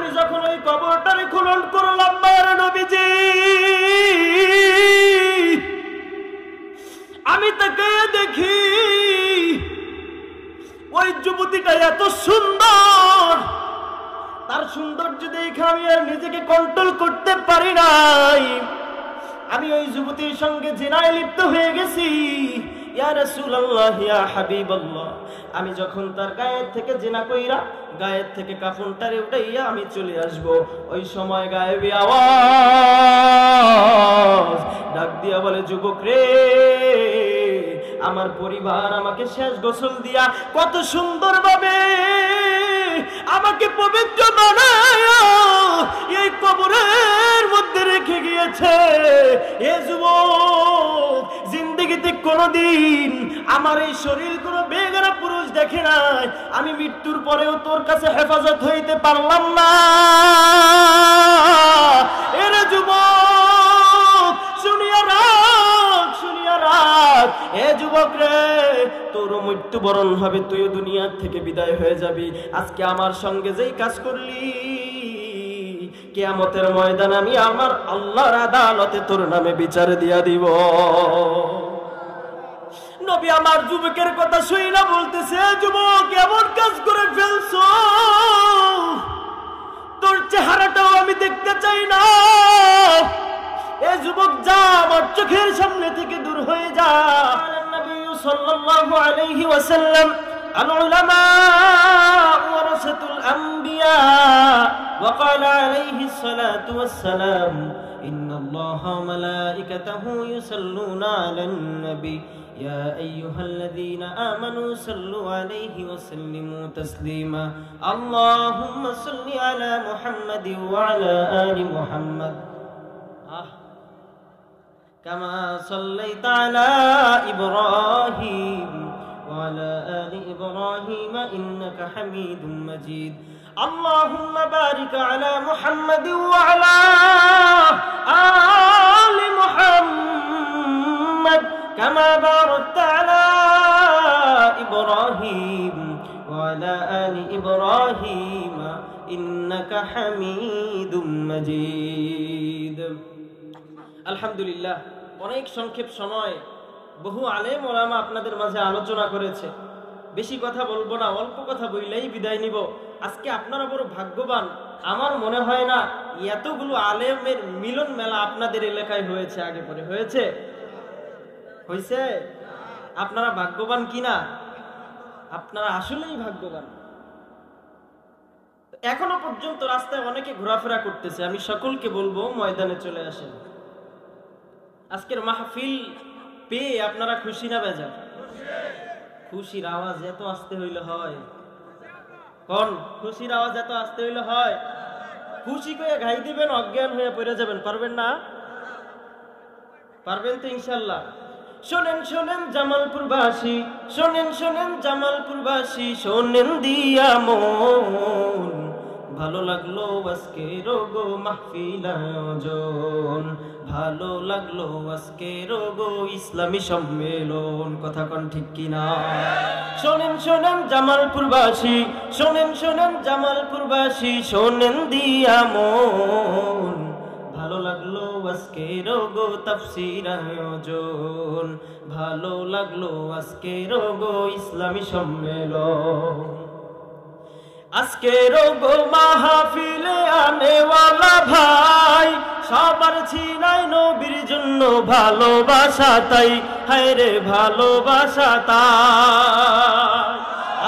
আমি যখন ওই কবরটারে খনন করলাম মায়ের নবীজি, আমি তাকে দেখি ওই যুবতীটা এত সুন্দর, তার সৌন্দর্য দেখে আমি আর নিজেকে কন্ট্রোল করতে পারি নাই। আমি ওই যুবতীর সঙ্গে জিনায় লিপ্ত হয়ে গেছি। ইয়া রাসূলুল্লাহ, ইয়া হাবিবাল্লাহ, আমি যখন তার গায়ের থেকে জিনা কইরা গায়ের থেকে কাফনটারে উঠাইয়া আমি চলে আসব, ওই সময় গায়েবী আওয়াজ ডাক দিয়া বলে, যুবক রে, আমার পরিবার আমাকে শেষ গোসল দিয়া কত সুন্দর ভাবে আমাকে পবিত্র বানায়া এই কবরের মধ্যে রেখে গিয়েছে। এ যুবক, জিন্দেগিতে কোনোদিন আমার এই শরীর কোনো বেগানা পুরুষ দেখে নাই। আমি মৃত্যুর পরেও তোর কাছে হেফাজত হইতে পারলাম না। এরে যুবক, শুনিয়া রাখ, শুনিয়া রাখ। এ যুবক রে, তোর মৃত্যুবরণ হবে, তুইও দুনিয়া থেকে বিদায় হয়ে যাবি। আজকে আমার সঙ্গে যেই কাজ করলি, কিয়ামতের ময়দানে আমি আমার আল্লাহর আদালতে তোর নামে বিচার দিয়া দিব। নবী আমার যুবকের কথা শুই না বলতেছে, যুবক এমন কাজ করে ফেলছো, তোর চেহারাটাও আমি দেখতে চাই না। এ যুবক, যা, আমার চোখের সামনে থেকে দূর হয়ে যা। নবী সাল্লাল্লাহু আলাইহি ওয়াসাল্লাম, আল উলামা ওয়ারাসাতুল আমবিয়া, ওয়া ক্বালা আলাইহিস সালাতু ওয়াস সালাম, ইন্নাল্লাহা ওয়া মালাইকাতাহু ইউসাল্লুনা আলান নবী يا أيها الذين آمنوا صلوا عليه وسلموا تسليما اللهم صل على محمد وعلى آل محمد كما صليت على إبراهيم وعلى آل إبراهيم إنك حميد مجيد اللهم بارك على محمد وعلى آل محمد كما باركت على إبراهيم وعلى آل إبراهيم إنك حميد مجيد আলহামদুলিল্লাহ, অনেক সংক্ষেপ সময় বহু আলেম ওলামা আপনাদের মাঝে আলোচনা করেছে। বেশি কথা বলবো না, অল্প কথা বললেই বিদায় নিব। আজকে আপনারা বড় ভাগ্যবান। আমার মনে হয় না এতগুলো আলেমের মিলন মেলা আপনাদের এলাকায় হয়েছে, আগে পরে হয়েছে? হয়েছে? আপনারা ভাগ্যবান কিনা? আপনারা আসলেই ভাগ্যবান। এখনো পর্যন্ত রাস্তায় অনেকে ঘোরাফেরা করতেছে, আমি সকলকে বলবো ময়দানে চলে আসেন। আজকের মাহফিল পেয়ে আপনারা খুশি না বেজার? খুশির আওয়াজ এত আসতে হইলে হয়? কোন খুশির আওয়াজ এত আসতে হইলে হয়? খুশি করে ঘাই দিবেন, অজ্ঞান হয়ে পড়ে যাবেন। পারবেন না? পারবেন তো ইনশাল্লাহ। শোনেন শোনেন জামালপুরবাসী, শোনেন শোনেন জামালপুরবাসী, শোনেন দিয়া মন, ভালো লাগলো আজকে রোগো মাহফিল আয়োজন, ভালো লাগলো আজকে রোগো ইসলামী সম্মেলন। কথা কোন ঠিক কিনা? শোনেন শোনেন জামালপুরবাসী, শোনেন শোনেন জামালপুরবাসী, শোনেন দিয়া মন, ভালো লাগলো আজকে রোগো তাফসীর আয়োজন, ভালো লাগলো আজকে রোগো ইসলামী সম্মেলন। আজকে রোগো মাহফিলে আনেওয়ালা ভাই, সবার ছিনাই নবীর জন্য ভালোবাসা তাই, হায় রে ভালোবাসা তাই।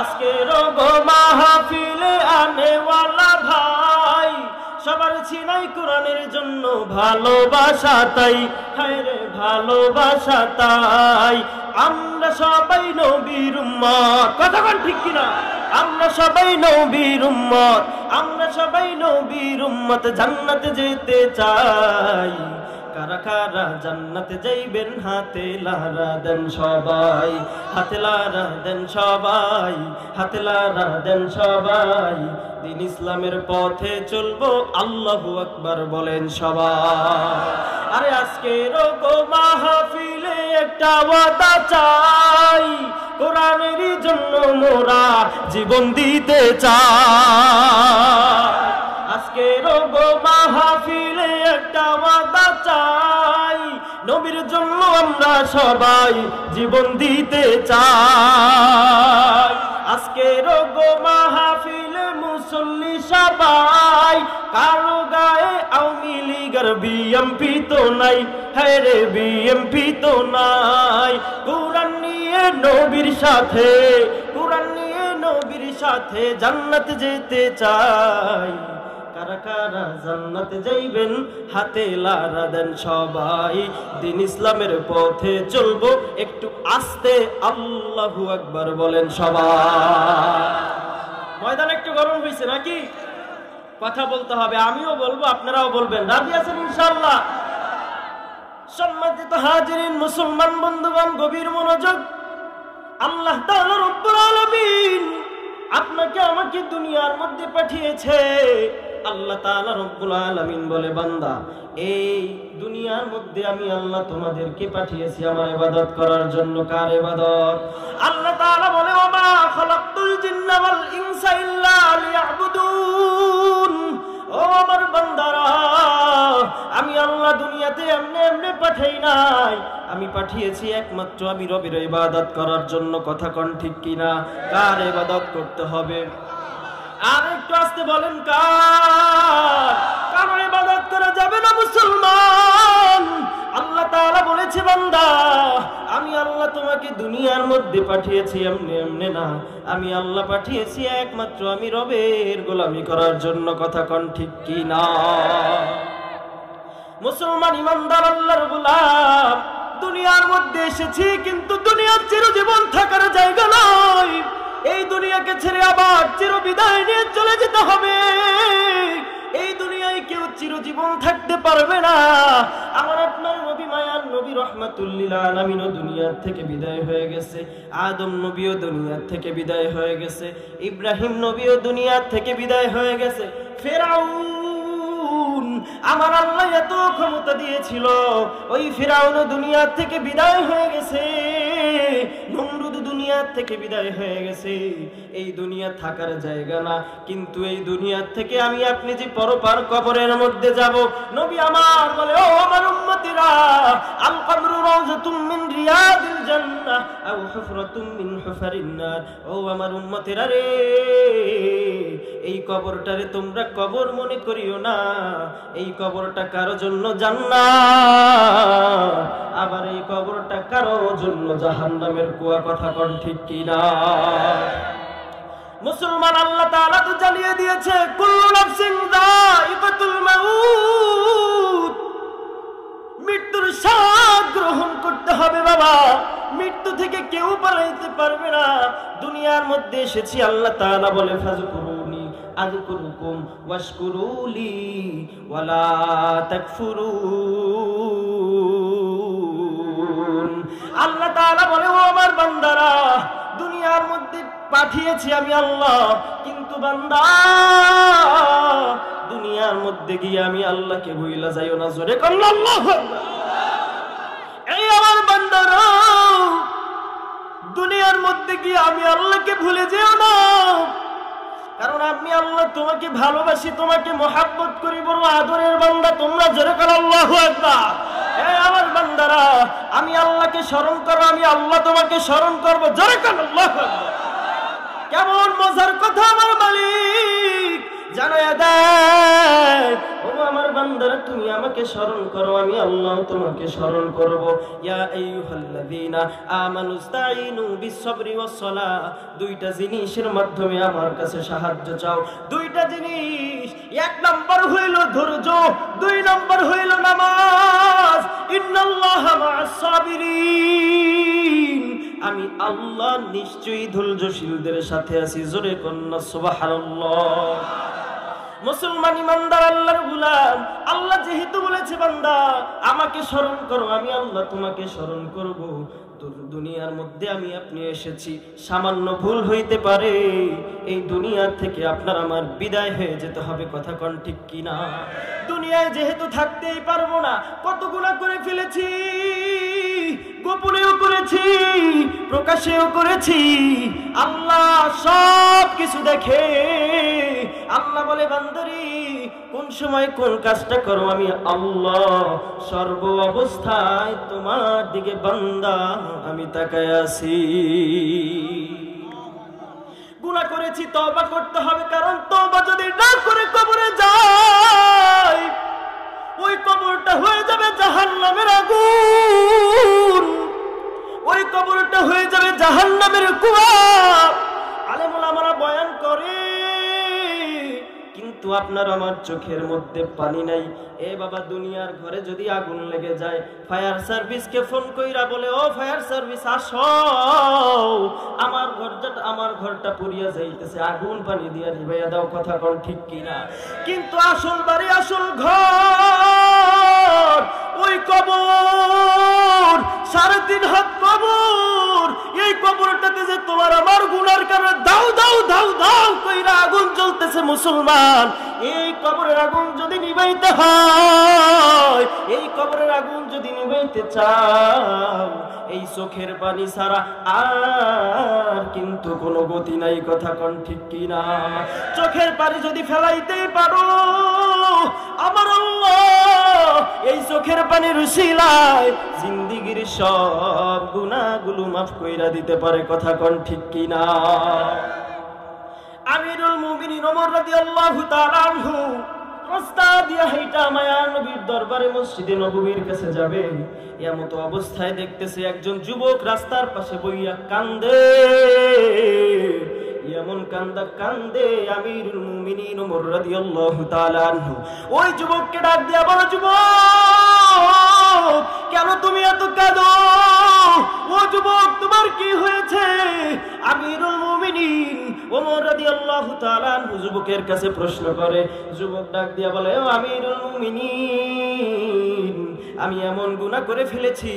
আজকে রোগো মাহফিলে আনেওয়ালা ভাই, সবার ছিনাই কোরআনের জন্য ভালোবাসা তাই, হায় রে ভালোবাসা তাই। আমরা সবাই নবীর উম্মত। কথা বল ঠিক কিনা? আমরা সবাই নবীর উম্মত, আমরা সবাই নবীর উম্মত। জান্নাতে যেতে চাই, কারা কারা জান্নাতে যাইবেন হাতে লারা দেন সবাই, হাতে লারা দেন সবাই, হাতে লারা দেন সবাই। দিন ইসলামের পথে চলবো, আল্লাহু আকবার বলেন সবাই। আরে আজকে রোগো মাহফিলে একটা ওয়াদা চাই, কোরআনেরই জন্য মোরা জীবন দিতে চাই। একটা ওয়াদা চাই, নবীর জন্য আমরা সবাই জীবন দিতে চাই। আজকের গো মাহফিলে মুসল্লি সবাই, কারো গায়ে আওয়ামী লীগের বিএমপি তো নাই, হ্যাঁ রে বিএমপি তো নাই। কোরআন নিয়ে নবীর সাথে, কোরআন নিয়ে নবীর সাথে জান্নাত যেতে চাই। কারা কারা জান্নাতে যাইবেন হাতে লারা দেন সবাই। দিন ইসলামের পথে চলবো একটু আস্তে আল্লাহু আকবার বলেন সবাই। ময়দান একটু গরম হয়েছে নাকি? কথা বলতে হবে, আমিও বলবো আপনারাও বলবেন। রাজি আছেন ইনশাআল্লাহ? সম্মানিত হাজিরিন, মুসলমান বন্ধুগণ, গভীর মনোযোগ। আল্লাহ তাআলা রব্বুল আলামিন আপনাকে আমাকে দুনিয়ার মধ্যে পাঠিয়েছে। আল্লাহ তাআলা রব্বুল আলামিন বলে, বান্দা এই দুনিয়ার মধ্যে আমি আল্লাহ তোমাদেরকে পাঠিয়েছি আমার ইবাদত করার জন্য। কার ইবাদত? আল্লাহ তাআলা বলে, ওমা খালাকতুল জিন্না ওয়াল ইনসা ইল্লা লিয়াবুদুন। ও আমার বান্দারা, আমি আল্লাহ দুনিয়াতে এমনি এমনি পাঠাই নাই, আমি পাঠিয়েছি একমাত্র আমি রবের ইবাদত করার জন্য। কথা কোন ঠিক কিনা? কার ইবাদত করতে হবে? আর একটু আস্তে বলেন, কার? কারো ইবাদত করা যাবে না মুসলমান। আল্লাহ তাআলা বলেছে, বান্দা আমি আল্লাহ তোমাকে দুনিয়ার মধ্যে পাঠিয়েছি এমনি এমনি না, আমি আল্লাহ পাঠিয়েছি একমাত্র আমি রবের গোলামি করার জন্য। কথা কোন ঠিক কিনা? মুসলমান ইমানদার আল্লাহর গোলাম, দুনিয়ার মধ্যে এসেছি কিন্তু দুনিয়ার চিরজীবন থাকার জায়গা নয়। এই দুনিয়াকে ছেড়ে আবার চিরবিদায় নিয়ে চলে যেতে হবে। এই দুনিয়ায় কেউ চিরজীবন থাকতে পারবে না। আমার আপনার নবী, মায়ার নবী রাহমাতুল লিল আলামিন দুনিয়ার থেকে বিদায় হয়ে গেছে। আদম নবীও দুনিয়ার থেকে বিদায় হয়ে গেছে। ইব্রাহিম নবীও দুনিয়ার থেকে বিদায় হয়ে গেছে। ফিরআউন, আমার আল্লাহ এত ক্ষমতা দিয়েছিল, ওই ফিরআউন দুনিয়ার থেকে বিদায় হয়ে গেছে। নমরুদ দুনিয়ার থেকে বিদায় হয়ে গেছে। এই দুনিয়া থাকার জায়গা না, কিন্তু এই দুনিয়ার থেকে আমি আপনি যে পরপার কবরের মধ্যে যাব। নবী আমার বলে, ও আমার উম্মতিরা, আল কবরু রাউযাতুম মিন রিয়াদিল জান্নাহ আও হুফরাতুম মিন হুফারিন নার। ও আমার উম্মতিরা রে, এই কবরটারে তোমরা কবর মনে করিও না, এই কবরটা কারো জন্য জান্নাত, আবার এই কবরটা কারো জন্য জাহান্নামের কুয়া। কথা কোন ঠিক কিনা? মুসলমান, আল্লাহ তাআলা তো জানিয়ে দিয়েছে, কুল্লু নাফসিন যায়িকাতুল মাউত। মৃত্যুর স্বাদ গ্রহণ করতে হবে বাবা, মৃত্যু থেকে কেউ পালাইতে পারবে না। দুনিয়ার মধ্যে এসেছি, আল্লাহ তাআলা বলে, ফাযকুরুনি আযকুরুকুম ওয়াশকুরুলি ওয়ালা তাকফুরুন। আল্লাহ তাআলা বলে, ও আমার বান্দারা, দুনিয়ার মধ্যে পাঠিয়েছি আমি আল্লাহ, কিন্তু বান্দা দুনিয়ার মধ্যে গিয়ে আমি আল্লাহকে ভুইলা যাইও না। জোরে কর আল্লাহু আকবার। এই আমার বান্দারা, দুনিয়ার মধ্যে গিয়ে আমি আল্লাহকে ভুলে যেও না, কারণ আমি আল্লাহ তোমাকে ভালোবাসি, তোমাকে মহাব্বত করি, বড় আদরের বান্দা তোমরা। জোরে কর আল্লাহু আকবার। এই আমার বান্দারা, আমি আল্লাহকে স্মরণ করো, আমি আল্লাহ তোমাকে স্মরণ করবো। জোরে কর আল্লাহু আকবার। কেমন মজার কথা আমার মালিক জানায়া দেয়, ও আমার বান্দারা, তুমি আমাকে স্মরণ করো, আমি আল্লাহ তোমাকে স্মরণ করব। ইয়া আইয়ুহাল্লাযীনা আমানুস্তাঈনু বিস-সাবরি ওয়াস-সালাহ। দুইটা জিনিসের মাধ্যমে আমার কাছে সাহায্য চাও। দুইটা জিনিস, এক নাম্বার হইল ধৈর্য, দুই নাম্বার হইল নামাজ। ইন্নাল্লাহা মা'আস-সাবিরিন। আমি আল্লাহ নিশ্চয়ই ধৈর্যশীলদের সাথে আছি। জোরে কন্না সুবহানাল্লাহ। মুসলমান ইমানদার আল্লাহর গোলাম, আল্লাহ যেহেতু বলেছে, বান্দা আমাকে স্মরণ করো, আমি আল্লাহ তোমাকে স্মরণ করব। দুনিয়ার মধ্যে আমি আপনি এসেছি, সামান্য ভুল হইতে পারে, এই দুনিয়া থেকে আপনার আমার বিদায় হয়ে যেতে হবে। কথা কোন ঠিক কিনা? দুনিয়ায় যেহেতু থাকতেই পারবো না, কত গুনাহ করে ফেলেছি, গোপনেও করেছি, প্রকাশেও করেছি, আল্লাহ সব কিছু দেখে। আল্লাহ বলে, বান্দারি কোন সময় কোন কাজটা করো, আমি আল্লাহ সর্ব অবস্থায় তোমার দিকে বান্দা আমি তাকায় আছি। গুনাহ করেছি, তওবা করতে হবে, কারণ তওবা যদি না করে কবরে যাই, ওই কবরটা হয়ে যাবে জাহান্নামের আগুন, ওই কবরটা হয়ে যাবে জাহান্নামের কুয়া। আলেম ওলামারা বয়ান করে, কিন্তু আপনার আমার চোখের মধ্যে পানি নাই। এ বাবা, দুনিয়ার ঘরে যদি আগুন লেগে যায়, ফায়ার সার্ভিসকে ফোন কইরা বলে, ও ফায়ার সার্ভিস আসো, আমার ঘরটা পুড়িয়া যাইতেছে, আগুন পানি দিয়া নিভাইয়া দাও। কথা কোন ঠিক কিনা? কিন্তু আসল বাড়ি, আসল ঘর ওই কবর, 3.5 হাত কবর। এই কবরটাতে যে তোমার আমার গুনার কারণে দাও দাও দাও দাও কইরা আগুন জ্বলতেছে মুসলমান, এই কবরের আগুন যদি নিভাইতে হয়, এই কবরের আগুন যদি নিভাইতে চাও, এই চোখের পানি ছাড়া আর কিন্তু কোনো গতি নাই। কথা কোন ঠিক কিনা? চোখের পানি যদি ফেলাইতেই পারো, আমার আল্লাহ এই চোখের পানির উসিলায় জিন্দেগীর সব গুনাহগুলো মাফ কইরা দিতে পারে। কথা কোন ঠিক কিনা? আমিরুল মুমিনিন ওমর রাদিয়াল্লাহু তাআলা আনহু রাস্তা দিয়া হেঁটা মায়ার নবীর দরবারে মসজিদে নববীর কাছে যাবে, এমতো অবস্থায় দেখতেছে একজন যুবক রাস্তার পাশে বইয়া কান্দে। এমন কান্দা কান্দে আমিরুল মুমিনিন ওমর রাদিয়াল্লাহু তাআলা আনহু ওই যুবককে ডাক দিয়া বলে, যুবক কেন তুমি এত কাঁদো? ও যুবক, তোমার কি হয়েছে? আমিরুল মুমিনিন ওমর রাদিয়াল্লাহু তাআলা আনহু যুবকের কাছে প্রশ্ন করে। যুবক ডাক দিয়া বলে, ও আমিরুল মুমিনিন, আমি এমন গুনাহ করে ফেলেছি,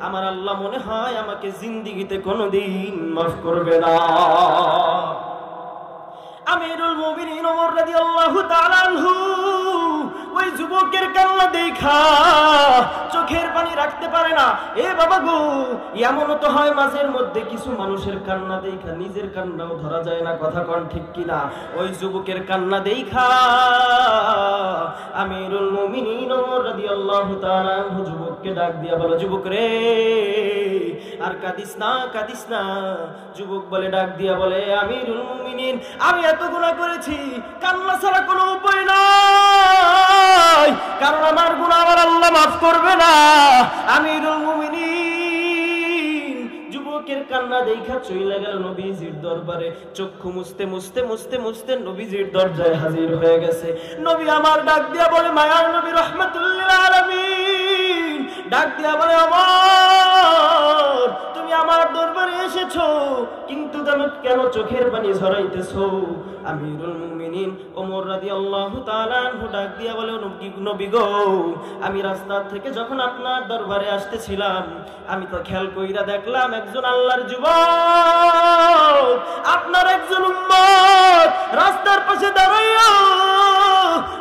আমার আল্লাহ মনে হয় আমাকে জিন্দেগিতে কোনোদিন মাফ করবে না। আমিরুল মুমিনিন ওমর রাদিয়াল্লাহু তাআলা আনহু ওই যুবকের কান্না দেখা চোখের পানি রাখতে পারে না। এ বাবা গো, এমনও তো হয় মাঝের মধ্যে কিছু মানুষের কান্না দেখা নিজের কান্নাও ধরা যায় না। কথা কোন ঠিক কিনা? ওই যুবকের কান্না দেখা আমিরুল মুমিনিন ওমর রাদিয়াল্লাহু তাআলা আনহু যুবককে ডাক দিয়া বলে, যুবক রে, আর কাঁদিস না, কাঁদিস না। যুবক বলে, ডাক দিয়া বলে, আমিরুল মুমিনিন, আমি এত গুনাহ করেছি, কান্না ছাড়া কোনো উপায় নাই, কারণ আমার গুনাহ আমার আল্লাহ মাফ করবে না। আমিরুল মুমিনিন যুবকের কান্না দেখা চলে গেল নবীজির দরবারে। চক্ষু মুছতে মুছতে মুছতে মুছতে নবীজির দরজায় হাজির হয়ে গেছে। নবী আমার ডাক দিয়া বলে, মায়ার নবী রাহমাতুল লিল আলামিন ডাক দিয়া বলে, আমার তুমি আমার দরবারে এসেছো, কিন্তু তুমি কেন চোখের পানি ঝরাইতেছো? আমিরুল মুমিনিন ওমর রাদিয়াল্লাহু তাআলা আনহু ডাক দিয়া বলে, নবী গো, আমি রাস্তা থেকে যখন আপনার দরবারে আসতেছিলাম, আমি তো খেয়াল কইরা দেখলাম একজন আল্লাহর যুবক, আপনার একজন উম্মত রাস্তার পাশে দাঁড়াইয়া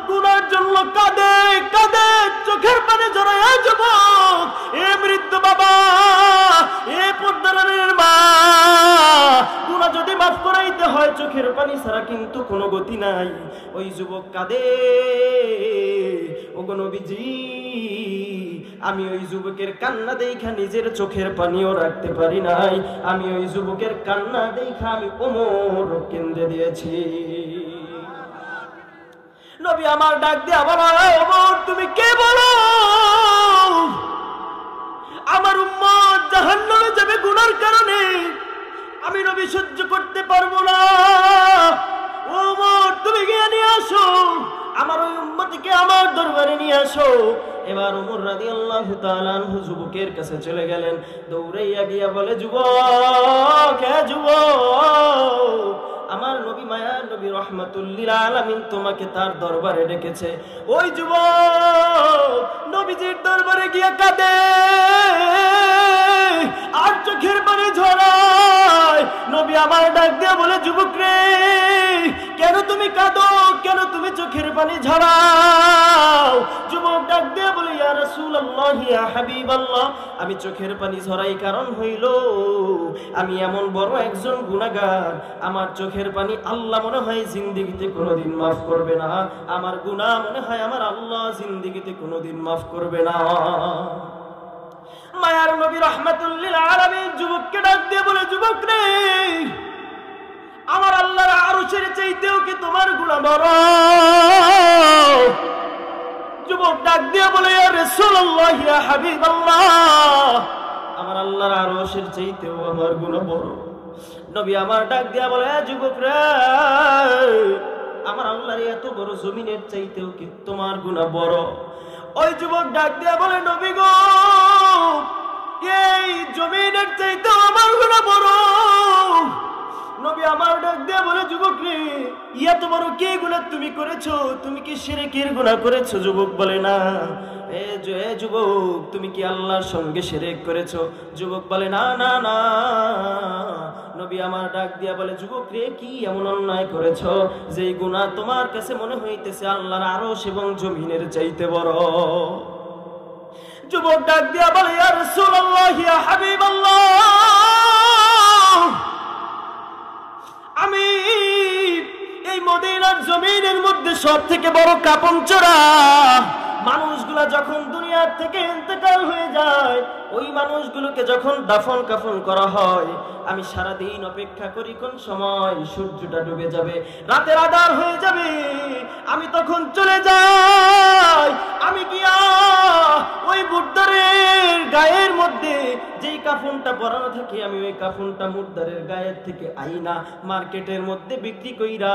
গুনার জন্য কাঁদে কাঁদে চোখের পানি ঝরাইয়া। যুবক, এ মৃত্যু বাবা, এ পদ্মারানীর মা, গুনাহ যদি মাফ করাইতে হয় চোখের পানি ছাড়া কিন্তু কোনো গতি নাই। ওই যুবক কাঁদে। ওগো নবীজি, আমি ওই যুবকের কান্না দেখা নিজের চোখের পানিও রাখতে পারি নাই, আমি ওই যুবকের কান্না দেখা আমি ওমর কেঁদে দিয়েছি। নবী আমার ডাক দিয়ে বলে, ওমর তুমি কে বলো? আমার উম্মত জাহান্নামে যাবে গুনার কারণে, আমি নবী সহ্য করতে পারবো না। ওমর তুমি গিয়ে নিয়ে আসো, আমার ওই উম্মতকে আমার দরবারে নিয়ে আসো। এবার ওমর রাদিয়াল্লাহু তাআলা আনহু যুবকের কাছে চলে গেলেন। দৌড়াইয়া গিয়া বলে, যুবক, হে যুবক, আমার নবী মায়ার নবী রাহমাতুল লিল আলামিন তোমাকে তার দরবারে ডেকেছে। ওই যুবক নবীজির দরবারে গিয়া কাঁদে আর চোখের পানি ঝরায়। নবী আমার ডাক দিয়ে বলে, যুবক রে, কেন তুমি কাঁদো, কেন তুমি চোখের পানি ঝরাও? দাও। যুবক ডাক দিয়ে বলে ইয়া রাসূলুল্লাহ ইয়া হাবিবাল্লাহ, আমি চোখের পানি ঝরাই কারণ হইল আমি এমন বড় একজন গুনাহগার, আমার চোখের পানি আল্লাহ মনে হয় জিন্দেগিতে কোনোদিন মাফ করবে না, আমার গুনাহ মনে হয় আমার আল্লাহ জিন্দেগিতে কোনোদিন মাফ করবে না। মায়ার নবী রাহমাতুল লিল আলামিন যুবককে ডাক দিয়ে বলে, যুবক রে, আমার আল্লাহর আরশের চাইতেও কি তোমার গুনাহ বড়? যুবক ডাক দিয়ে বলে ইয়া রাসূলুল্লাহ ইয়া হাবিবাল্লাহ, আমার আল্লাহর আরশের চাইতেও আমার গুনাহ বড়। নবী আমার ডাক দিয়া বলে, যুবক রে, আমার আল্লাহর এত বড় জমিনের চাইতেও কি তোমার গুনাহ বড়? ওই যুবক ডাক দিয়া বলে, নবী গো, এই জমিনের চাইতেও আমার গুনাহ বড়। নবী আমার ডাক দিয়া বলে, যুবক রে, এত বড় কি গুনাহ তুমি করেছো? তুমি কি শিরকের গুনাহ করেছো? যুবক বলে, না। যুবক, তুমি কি আল্লাহর সঙ্গে শিরক করেছো? যুবক বলে, না না না। নবী আমার ডাক দিয়া বলে, যুবক রে, কি এমন অন্যায় করেছো যেই গুনাহ তোমার কাছে মনে হইতেছে আল্লাহর আরশ এবং জমিনের চাইতে বড়? যুবক ডাক দিয়া বলে, ইয়া রাসূলুল্লাহ ইয়া হাবিবাল্লাহ, আমি এই মদিনার জমিনের মধ্যে সব থেকে বড় কাপন চোরা মানুষগুলা যখন দুনিয়ার থেকে ইন্তেকাল হয়ে যায়, ওই মানুষগুলোকে যখন দাফন কাফন করা হয়, আমি সারাদিন অপেক্ষা করি কোন সময় সূর্যটা ডুবে যাবে, রাতের আঁধার হয়ে যাবে, আমি তখন চলে যাই। আমি গিয়া ওই মুর্দারের গায়ের মধ্যে যেই কাফনটা পরানো থাকে, আমি ওই কাফনটা মুর্দারের গায়ের থেকে আইনা মার্কেটের মধ্যে বিক্রি কইরা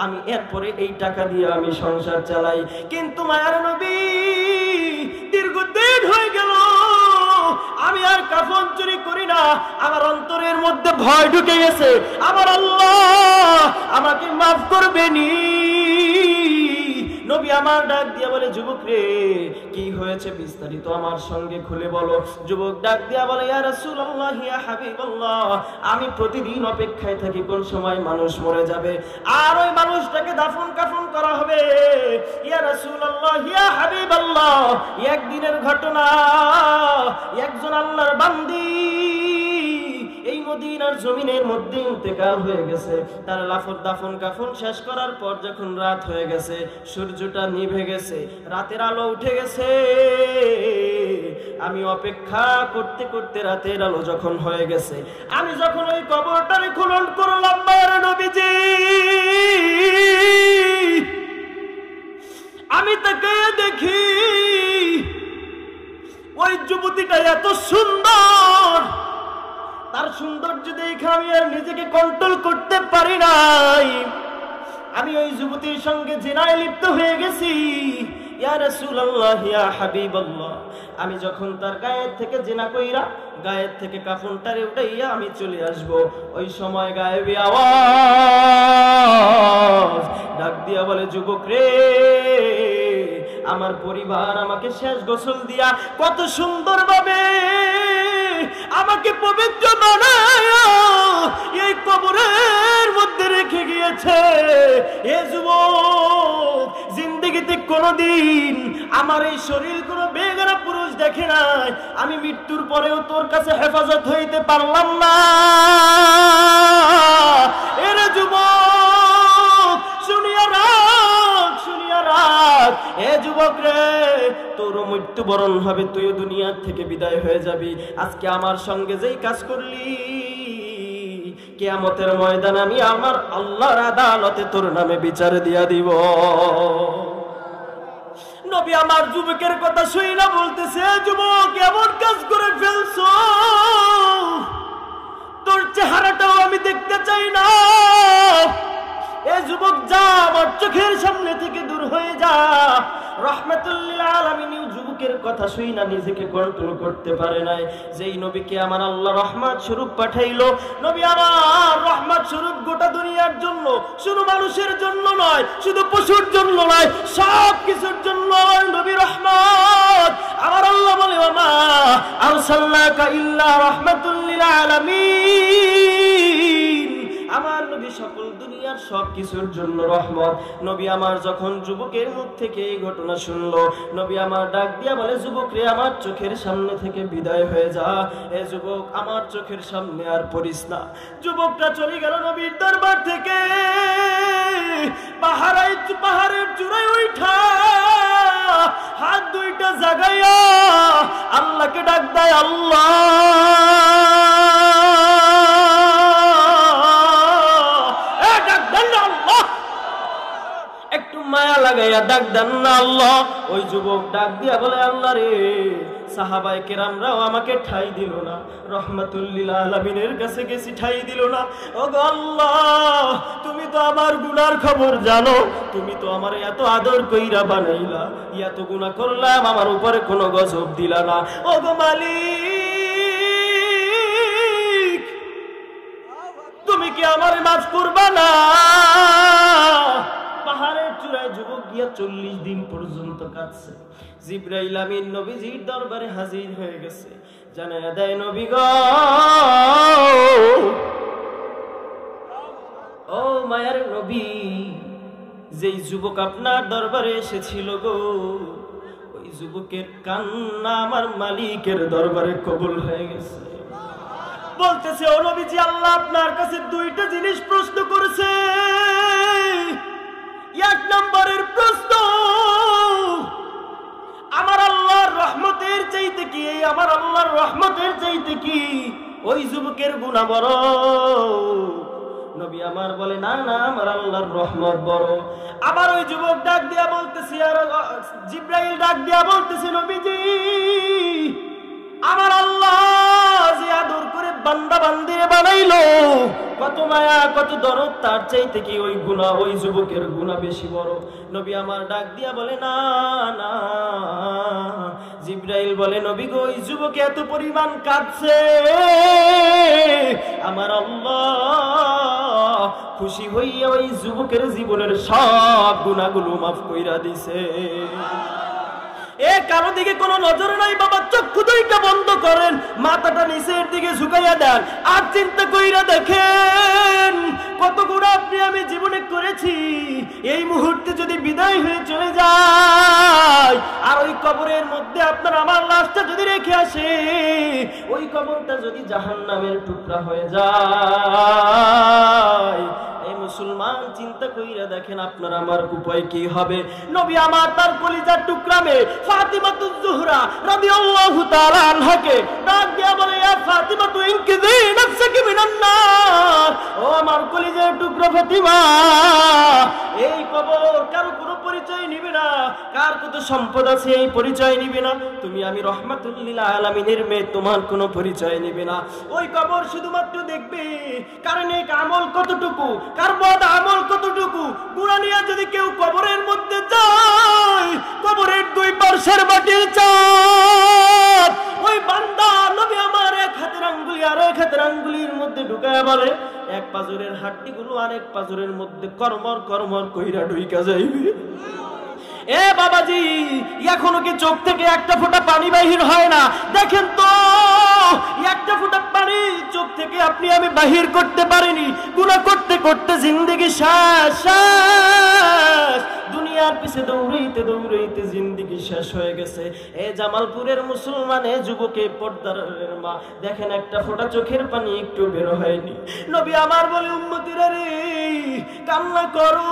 আমি এরপরে এই টাকা দিয়ে আমি সংসার চালাই। কিন্তু মায়ার নবী, দীর্ঘদিন হয়ে গেল আমি আর কাফন চুরি করি না। আমার অন্তরের মধ্যে ভয় ঢুকে গেছে, আমার আল্লাহ আমাকে মাফ করবেনি। নবী আমার ডাক দিয়া বলে, যুবক রে, কি হয়েছে বিস্তারিত আমার সঙ্গে খুলে বলো। যুবক ডাক দিয়া বলে, ইয়া রাসূলুল্লাহ ইয়া হাবিবাল্লাহ, আমি প্রতিদিন অপেক্ষায় থাকি কোন সময় মানুষ মরে যাবে আর ওই মানুষটাকে দাফন কাফন করা হবে। ইয়া রাসূলুল্লাহ ইয়া হাবিবাল্লাহ, একদিনের ঘটনা, একজন আল্লাহর বান্দি এই মদিনার জমিনের মধ্যে ইন্তেকাল হয়ে গেছে। তার লাফর দাফন কাফন শেষ করার পর যখন রাত হয়ে গেছে, সূর্যটা নিভে গেছে, রাতের আলো উঠে গেছে, আমি অপেক্ষা করতে করতে রাতের আলো যখন হয়ে গেছে, আমি যখন ওই কবরটারে খনন করলাম, মায়ের নবীজি, আমি তাকে দেখি ওই যুবতীটা এত সুন্দর, তার সৌন্দর্য দেখে আমি আর নিজেকে কন্ট্রোল করতে পারি নাই। আমি ওই যুবতীর সঙ্গে জিনায় লিপ্ত হয়ে গেছি। ইয়া রাসূলুল্লাহ ইয়া হাবিবাল্লাহ, আমি যখন তার গায়ের থেকে জিনা কইরা গায়ের থেকে কাফনটারে উঠাইয়া আমি চলে আসব, ওই সময় গায়েবী আওয়াজ ডাক দিয়া বলে, যুবক রে, আমার পরিবার আমাকে শেষ গোসল দিয়া কত সুন্দর ভাবে আমাকে পবিত্র বানায়া এই কবরের মধ্যে রেখে গিয়েছে। এ যুবক, জিন্দেগিতে কোনদিন আমার এই শরীর কোন বেগানা পুরুষ দেখে নাই, আমি মৃত্যুর পরেও তোর কাছে হেফাজত হইতে পারলাম না। এর যুবক, শুনিয়া রাখ, শুনিয়া রাখ, এ যুবক রে, তোর মৃত্যুবরণ হবে, তুইও দুনিয়া থেকে বিদায় হয়ে যাবি। আজকে আমার সঙ্গে যেই কাজ করলি, কিয়ামতের ময়দানে আমি আমার আল্লাহর আদালতে তোর নামে বিচার দিয়া দিব। নবী আমার যুবকের কথা শুই না বলতেছে, যুবক, এমন কাজ করে ফেলছো, তোর চেহারাটাও আমি দেখতে চাই না। এ যুবক, যা, আমার চোখের সামনে থেকে দূর হয়ে যা। রাহমাতুল লিল আলামিন যুবকের কথা শুই না নিজেকে কন্ট্রোল করতে পারে নাই। যেই নবীকে আমার আল্লাহ রহমত স্বরূপ পাঠাইলো, নবী আমার রহমত স্বরূপ গোটা দুনিয়ার জন্য, শুধু মানুষের জন্য নয়, শুধু পশুর জন্য নয়, সব কিছুর জন্য নবী রহমত। আমার আল্লাহ বলে, ওমা আরসালনাকা ইল্লা রাহমাতুল লিল আলামিন, আমার নবী সকল দুনিয়ার দুনিয়ার সব কিছুর জন্য রহমত। নবী আমার যখন যুবকের মুখ থেকে এই ঘটনা শুনলো, নবী আমার ডাক দিয়া বলে, যুবক রে, আমার চোখের সামনে থেকে বিদায় হয়ে যা। এ যুবক, আমার চোখের সামনে আর পড়িস না। যুবকটা চলে গেল নবীর দরবার থেকে। পাহাড়ের চূড়ায় উঠা হাত দুইটা জাগাইয়া আল্লাহকে ডাক দেয়, আল্লাহ একটু মায়া লাগাইয়া ডাক দেন না আল্লাহ। ওই যুবক ডাক দিয়া বলে, আল্লাহ রে, সাহাবায়ে কেরামরাও আমাকে ঠাই দিল না, রহমাতুল লিল আলামিনের কাছে গেছি, ঠাই দিল না। ওগো আল্লাহ, তুমি তো আমার গুনার খবর জানো, তুমি তো আমার এত আদর কইরা বানাইলা, এত গুনাহ করলাম, আমার উপরে কোনো গজব দিলা না। ওগো মালিক, তুমি কি আমারে মাফ করবা না? পাহাড়ের চূড়ায় যুবক গিয়া 40 দিন পর্যন্ত কাঁদছে। জিবরাইল আমিন নবীজির দরবারে হাজির হয়ে গেছে, জানায়া দেয়, নবী গো, ও মায়ার নবী, যেই যুবক আপনার দরবারে এসেছিল গো, ওই যুবকের কান্না আমার মালিকের দরবারে কবুল হয়ে গেছে। বলতেছে, ও নবীজি, আল্লাহ আপনার কাছে দুইটা জিনিস প্রশ্ন করেছে। এক নম্বরের প্রশ্ন, আমার আল্লাহর রহমতের চাইতে কি, আমার আল্লাহর রহমতের চাইতে কি ওই যুবকের গুনাহ বড়? নবী আমার বলে, না না, আমার আল্লাহর রহমত বড়। আবার ওই যুবক ডাক দিয়া বলতেছে, আর জিবরাইল ডাক দিয়া বলতেছে, নবীজি, আমার আল্লাহ যে আদর করে বান্দা বান্দিরে বানাইলো, কত মায়া কত দরদ, তার চাইতে কি ওই গুনাহ, ওই যুবকের গুনাহ বেশি বড়? নবী আমার ডাক দিয়া বলে, না না। জিবরাইল বলে, নবী গো, ওই যুবক এত পরিমাণ কাঁদছে, আমার আল্লাহ খুশি হইয়া ওই যুবকের জীবনের সব গুনাহগুলো মাফ কইরা দিছে। এ কারো দিকে কোনো নজর নাই বাবা, চক্ষু দুইটা বন্ধ করেন, মাথাটা নিচের দিকে ঝুঁকাইয়া দেন, আর চিন্তা কইরা দেখেন কত গুনাহ আপনি আমি জীবনে করেছি। এই মুহূর্তে যদি বিদায় হয়ে চলে যায়, আর ওই কবরের মধ্যে আপনার আমার লাশটা যদি রেখে আসে, ওই কবরটা যদি জাহান্নামের টুকরা হয়ে যায়, এই মুসলমান চিন্তা কইরা দেখেন আপনার আমার উপায় কি হবে। নবী আমার তার কলিজার টুকরা মেয়ে ফাতিমাতুজ জোহরা রাদিয়াল্লাহু তাআলা আনহাকে ডাক দিয়া বলে, ইয়া ফাতিমাতু ইনকিজি নাফসাকি মিনান নার, ও আমার কলিজার টুকরা ফাতিমা, এই কবর কারো কোনো পরিচয় নিবে না, কার কত সম্পদ আছে এই পরিচয় নিবে না, তুমি আমি রহমাতুল লিল আলামিনের মেয়ে, তোমার কোনো পরিচয় নিবে না। ওই কবর শুধুমাত্র দেখবে কার নেক আমল কতটুকু, কার বদ আমল কতটুকু। গুনাহ নিয়ে যদি কেউ কবরের মধ্যে যায়, কবরের দুই পাশের মাটির চাপ ওই বান্দা নবী আমার এক হাতের আঙ্গুলি আর এক হাতের আঙ্গুলির মধ্যে ঢুকায়া বলে, এক পাজরের হাড্ডিগুলো আরেক পাজরের মধ্যে করমর করমর কইরা ঢুইকা যাইবে। এ বাবাজি, এখনো কি চোখ থেকে একটা ফোঁটা পানি বাহির হয় না? দেখেন তো, একটা ফোঁটা পানি চোখ থেকে আপনি আমি বাহির করতে পারিনি। গুনাহ করতে করতে জিন্দেগি শেষ, দুনিয়ার পিছে দৌড়াইতে দৌড়াইতে জিন্দেগি শেষ হয়ে গেছে। এ জামালপুরের মুসলমানে যুবকে পর্দার মা, দেখেন একটা ফোঁটা চোখের পানি একটু বের হয়নি। নবী আমার বলে, উম্মতিরা রে, কান্না করো,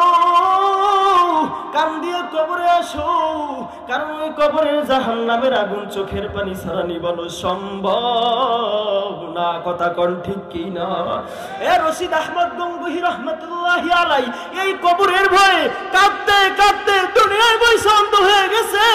কান দিয়ে কবরে আসো, কারণ ওই কবরের জাহান্নামের আগুন চোখের পানি ছাড়া নিবানো সম্ভব না। কথা কোন ঠিক কি না? এ রশিদ আহমদ গঙ্গুহি রহমাতুল্লাহি আলাইহি এই কবরের ভয়ে কাঁদতে কাঁদতে দুনিয়ায় বসে অন্ধ হয়ে গেছে।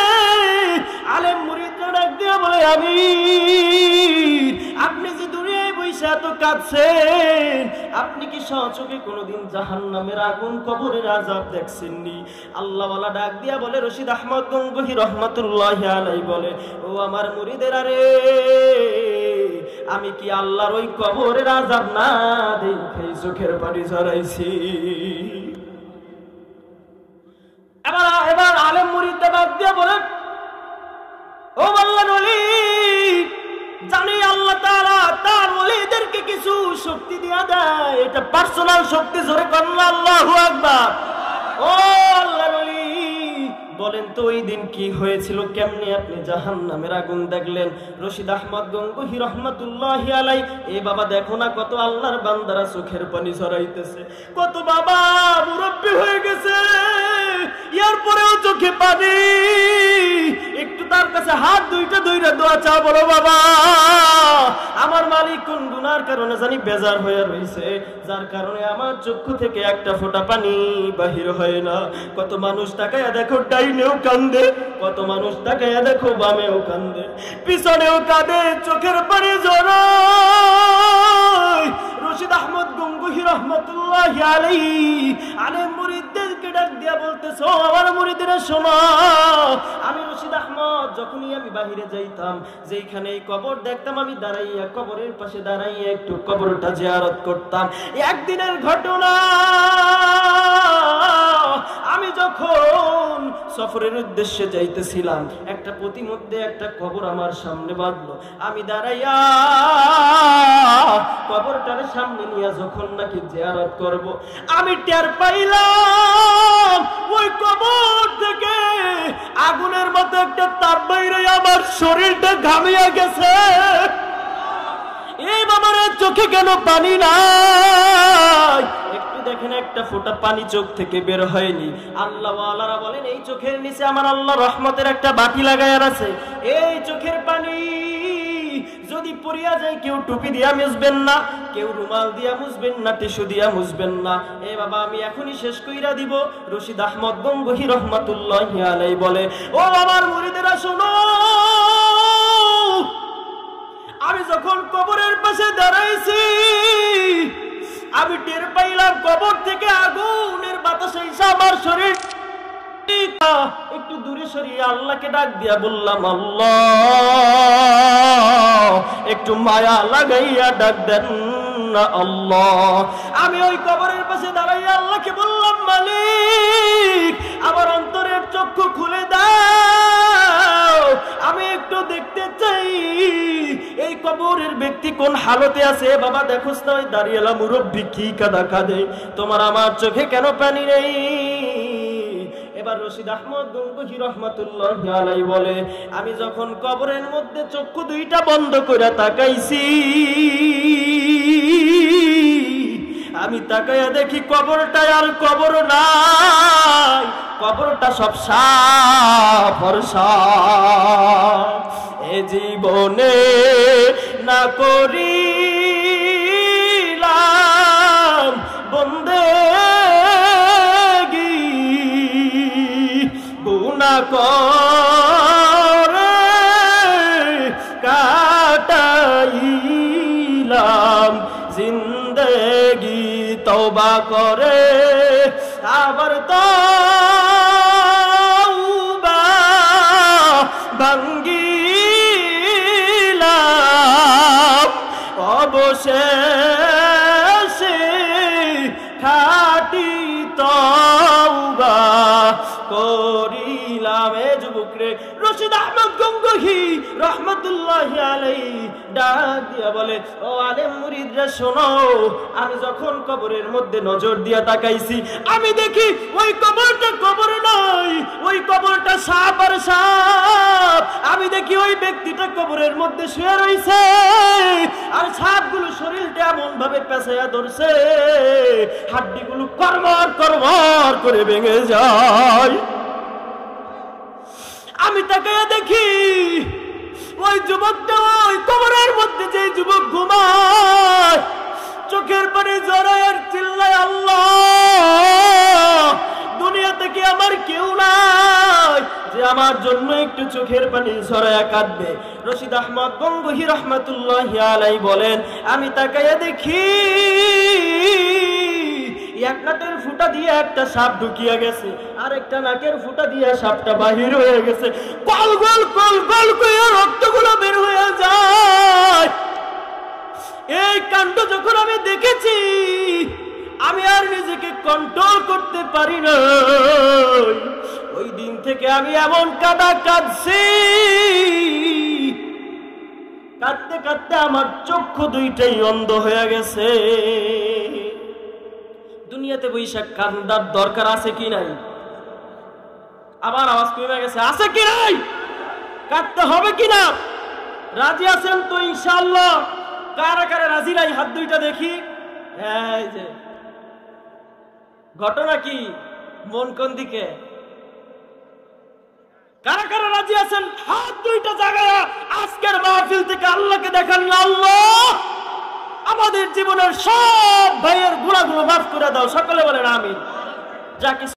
আলেম মুরিদরা ডাক দিয়ে বলে, আমির, আপনি যে দুনিয়ায় বসে এত কাঁদছেন, আপনি কি সচোখে কোনোদিন জাহান্নামের আগুন কবরের আযাব দেখছেননি? আল্লাহওয়ালা ডাক দিয়া বলে, রশিদ আহমদ গঙ্গুহি রহমাতুল্লাহি আলাইহি বলে, ও আমার মুরিদেরা রে, আমি কি আল্লাহর ওই কবরের আযাব না দেখে চোখের পানি ঝরাইছি? এবার আলেম মুরিদরা ডাক দিয়া বলে, ও আল্লাহর ওলি, জানি আল্লাহ তাআলা তার ওলিদেরকে কিছু শক্তি দিয়া দেয়, এটা পার্সোনাল শক্তি। জোরে কন্যা আল্লাহু আকবার। ও আল্লাহর ওলি, বলেন তো ওই দিন কি হয়েছিল, কেমনে আপনি জাহান্নামের আগুন দেখলেন? রশিদ আহমদ গঙ্গোহী রহমাতুল্লাহি আলাইহি, এ বাবা দেখো না কত আল্লাহর বান্দারা চোখের পানি ঝরাইতেছে, কত বাবা মুরব্বি হয়ে গেছে, এরপরেও চোখে পানি। একটু তার কাছে হাত দুইটা ধইরা দোয়া চাও, বলো বাবা আমার মালিক কোন গুনার কারণে জানি বেজার হয়ে রইছে, যার কারণে আমার চক্ষু থেকে একটা ফোঁটা পানি বাহির হয় না। কত মানুষ তাকায়া দেখো ডাইনেও কান্দে, কত মানুষ তাকায়া দেখো বামেও কান্দে, পিছনেও কাঁদে, চোখের পানি ঝরায়। রশিদ আহমদ গঙ্গোহী রহমাতুল্লাহি আলাইহি আলেম মুরিদদেরকে ডাক দিয়া বলতেছো, আমার মুরিদেরা শোনো, আমি রশিদ আহমদ যখনই আমি বাহিরে যাইতাম, যেইখানে কবর দেখতাম, আমি দাঁড়াইয়া কবরের পাশে দাঁড়াইয়া একটু কবরটা জিয়ারত করতাম। একদিনের ঘটনা, আমি যখন সফরের উদ্দেশ্যে যাইতেছিলাম, একটা প্রতিমধ্যে একটা কবর আমার সামনে বাঁধলো, আমি দাঁড়াইয়া কবরটার সামনে নিয়ে যখন নাকি জিয়ারত করব, আমি টের পাইলাম ওই কবর থেকে আগুনের মতো একটা তাপ বাইরে আমার শরীরটা ঘামিয়ে গেছে। এই বাবার চোখে কেন পানি নাই? একটু দেখেন, একটা ফোঁটা পানি চোখ থেকে বের হয়নি। আল্লাহ ওয়ালারা বলেন এই চোখের নিচে আমার আল্লাহ রহমতের একটা বাটি লাগাইয়া আছে। এই চোখের পানি যদি পড়িয়া যায়, কেউ টুপি দিয়া মুছবেন না, কেউ রুমাল দিয়া মুছবেন না, টিস্যু দিয়া মুছবেন না। এ বাবা আমি এখনই শেষ কইরা দিব। রশিদ আহমদ গঙ্গোহী রহমাতুল্লাহি আলাইহি বলে, ও আমার মুরিদেরা শোনো, আমি যখন কবরের পাশে দাঁড়াইছি, আমি টের পাইলাম কবর থেকে আগুনের বাতাস এসে আমার শরীর, একটু দূরে সরিয়ে আল্লাহকে ডাক দিয়া বললাম, আল্লাহ একটু মায়া লাগাইয়া ডাক দেন না আল্লাহ। আমি ওই কবরের পাশে দাঁড়াইয়া আল্লাহকে বললাম, মালিক আমার অন্তরের চক্ষু খুলে দাও, আমি একটু দেখতে চাই এই কবরের ব্যক্তি কোন হালতে আছে। বাবা দেখোস না ওই দাঁড়িয়েলা মুরব্বি কি কাদা কাঁদে, তোমার আমার চোখে কেন পানি নেই? এবার রশিদ আহমদ গঙ্গোহী রহমাতুল্লাহি আলাইহি বলে, আমি যখন কবরের মধ্যে চক্ষু দুইটা বন্ধ করে তাকাইছি, আমি তাকাইয়া দেখি কবরটা আর কবর নাই, কবরটা সব সাফ ফরসা। এ জীবনে না করিলাম বন্দেগি, গুনাহ করে কাটাইলাম জিন্দেগি, তওবা করে আবার তওবা ভাঙ্গিলাম, অবশেষে খাঁটি তওবা করিলাম। এ যুবক রে, রশিদ আহমদ গঙ্গোহী রহমাতুল্লাহি আলাইহি ডাক দিয়া বলে, ও আলেম মুরিদরা শোনো, আমি যখন কবরের মধ্যে নজর দিয়া তাকাইছি, আমি দেখি ওই কবরটা কবর নয়, ওই কবরটা সাপ আর সাপ। আমি দেখি ওই ব্যক্তিটা কবরের মধ্যে শুয়ে রয়েছে, আর সাপগুলো শরীরটা এমন ভাবে পেঁচাইয়া ধরছে, হাড্ডিগুলো করমর করমর করে ভেঙে যায়। আমি তাকাইয়া দেখি ওই যুবকটা ওই কবরের মধ্যে, যে যুবক ঘুমায়, চোখের পানি জড়ায় আর চিল্লায়, আল্লাহ দুনিয়াতে কি আমার কেউ নাই যে আমার জন্য একটু চোখের পানি ঝরায়া কাঁদবে? রশিদ আহমদ গঙ্গোহী রহমাতুল্লাহি আলাইহি বলেন, আমি তাকাইয়া দেখি এক নাকের ফুটা দিয়ে একটা সাপ ঢুকিয়া গেছে, আর একটা নাকের ফুটা দিয়ে সাপটা বাহির হয়ে গেছে, কল গোল করে রক্তগুলো বের হয়ে যায়। এই কাণ্ড যখন আমি দেখেছি, আমি আর নিজেকে কন্ট্রোল করতে পারি না। ওই দিন থেকে আমি এমন কাঁদছি, কাঁদতে কাঁদতে আমার চক্ষু দুইটাই অন্ধ হয়ে গেছে। দুনিয়াতে বৈশাখ কান্দার দরকার আছে কি নাই? আবার আওয়াজ কমে গেছে, আছে কি নাই? কাঁদতে হবে কি না? রাজি আছেন তো ইনশাআল্লাহ? কারা কারা রাজি নাই হাত দুইটা দেখি। এই যে ঘটনা কি, মন কোন দিকে? কারা কারা রাজি আছেন হাত দুইটা জায়গায় আজকের মাহফিল থেকে আল্লাহকে দেখান, আল্লাহ আমাদের জীবনের সব ভাইয়ের গুনাহগুলো মাফ করে দাও। সকলে বলেন আমিন। যা কিছু